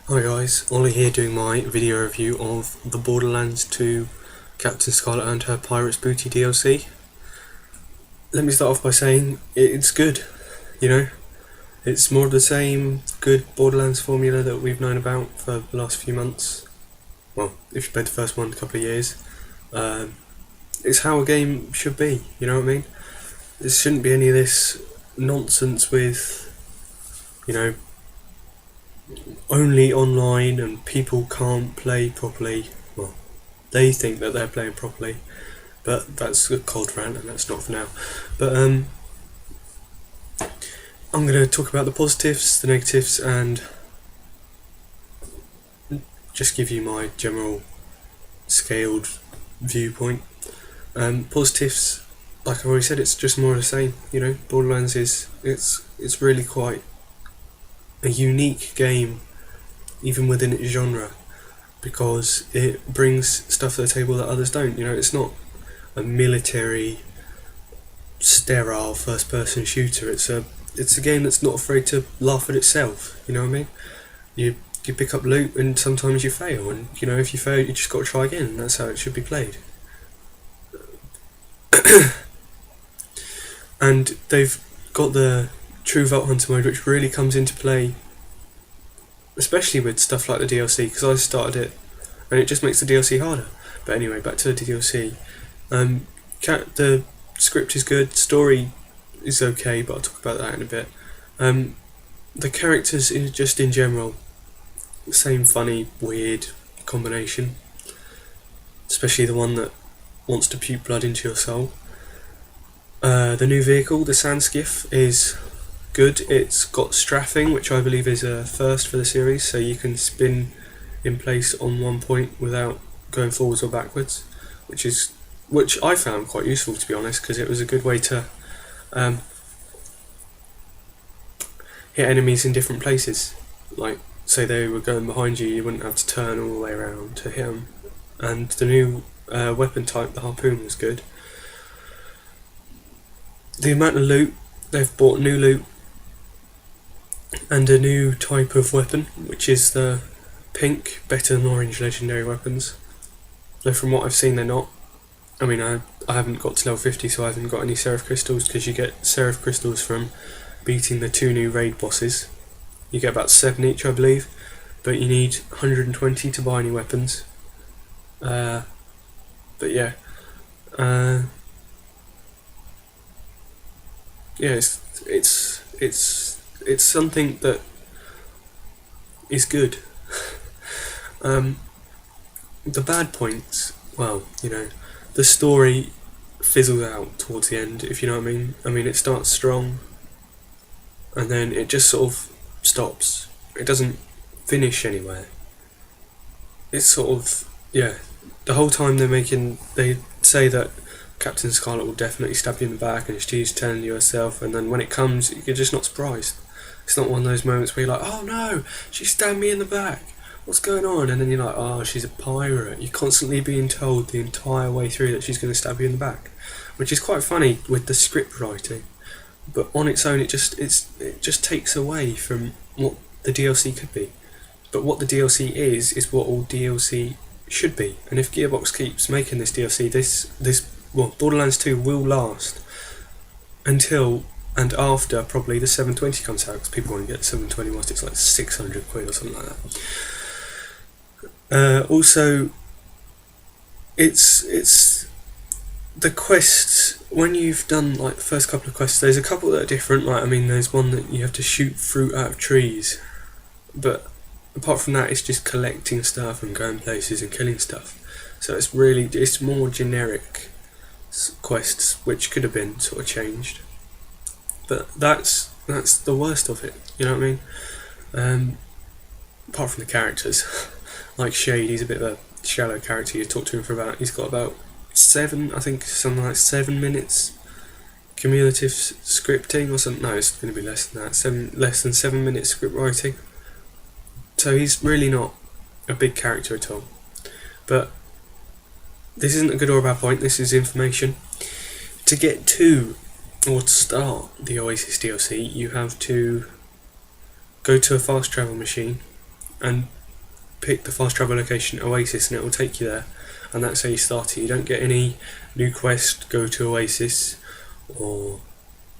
Hi guys, Ollie here doing my video review of the Borderlands 2 Captain Scarlett and her Pirate's Booty DLC. Let me start off by saying it's good, you know. It's more of the same good Borderlands formula that we've known about for the last few months. Well, if you played the first one a couple of years. It's how a game should be, you know what I mean? There shouldn't be any of this nonsense with, only online and people can't play properly. Well, they think that they're playing properly, but that's a cold rant and that's not for now. But I'm going to talk about the positives, the negatives, and just give you my general scaled viewpoint. Positives, like I've already said, it's just more of the same. Borderlands it's really quite a unique game, even within its genre, because it brings stuff to the table that others don't. It's not a military, sterile first-person shooter. It's a game that's not afraid to laugh at itself. You know what I mean? You pick up loot and sometimes you fail, and if you fail, you just got to try again. And that's how it should be played. And they've got the True Vault Hunter mode, which really comes into play, especially with stuff like the DLC, because I started it and it just makes the DLC harder. But anyway, back to the DLC. The script is good, story is okay, but I'll talk about that in a bit. The characters, just in general, same funny, weird combination, especially the one that wants to puke blood into your soul. The new vehicle, the Sand Skiff, is good. It's got strafing, which I believe is a first for the series, so you can spin in place on one point without going forwards or backwards, which I found quite useful, to be honest, because it was a good way to hit enemies in different places. Like, say they were going behind you, you wouldn't have to turn all the way around to hit them. And the new weapon type, the harpoon, was good. The amount of loot, they've bought new loot and a new type of weapon, which is the pink, better than orange legendary weapons. Though from what I've seen, they're not. I mean, I haven't got to level 50, so I haven't got any Seraph Crystals, because you get Seraph Crystals from beating the 2 new raid bosses. You get about 7 each, I believe, but you need 120 to buy any weapons. But yeah. Yeah, it's something that is good. The bad points, well, the story fizzles out towards the end, if you know what I mean. I mean, it starts strong, and then it just sort of stops. It doesn't finish anywhere. It's sort of, the whole time they say that Captain Scarlett will definitely stab you in the back, and she's telling you herself, and then when it comes, you're just not surprised. It's not one of those moments where you're like, oh no, she stabbed me in the back, what's going on? And then you're like, oh, she's a pirate. You're constantly being told the entire way through that she's going to stab you in the back, which is quite funny with the script writing, but on its own it just takes away from what the DLC could be. But what the DLC is what all DLC should be. And if Gearbox keeps making this DLC, Borderlands 2 will last until and after probably the 720 comes out, because people want to get the 720 whilst it's like 600 quid or something like that. Also, it's the quests. When you've done like the first couple of quests, there's a couple that are different. Like, I mean, there's one that you have to shoot fruit out of trees, but apart from that, it's just collecting stuff and going places and killing stuff. So it's more generic quests, which could have been sort of changed. But that's the worst of it. You know what I mean? Apart from the characters, like Shade, he's a bit of a shallow character. You talk to him he's got about 7 minutes cumulative scripting or something. No, it's going to be less than that. Less than 7 minutes script writing. So he's really not a big character at all. But this isn't a good or a bad point, this is information. To get to, or to start the Oasis DLC, you have to go to a fast travel machine and pick the fast travel location Oasis, and it will take you there, and that's how you start it. You don't get any new quest, go to Oasis, or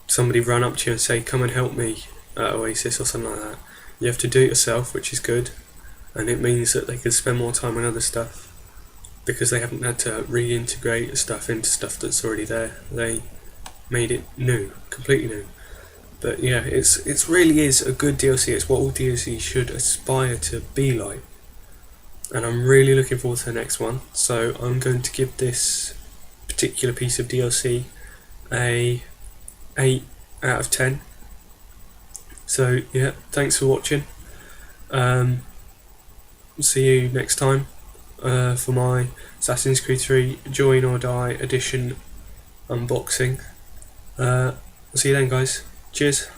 somebody run up to you and say come and help me at Oasis or something like that. You have to do it yourself, which is good, and it means that they can spend more time on other stuff because they haven't had to reintegrate stuff into stuff that's already there. They made it new, completely new. But yeah, it really is a good DLC. It's what all DLC should aspire to be like, and I'm really looking forward to the next one. So I'm going to give this particular piece of DLC a 8 out of 10. So yeah, thanks for watching. See you next time for my Assassin's Creed 3 Join or Die edition unboxing. See you then, guys. Cheers.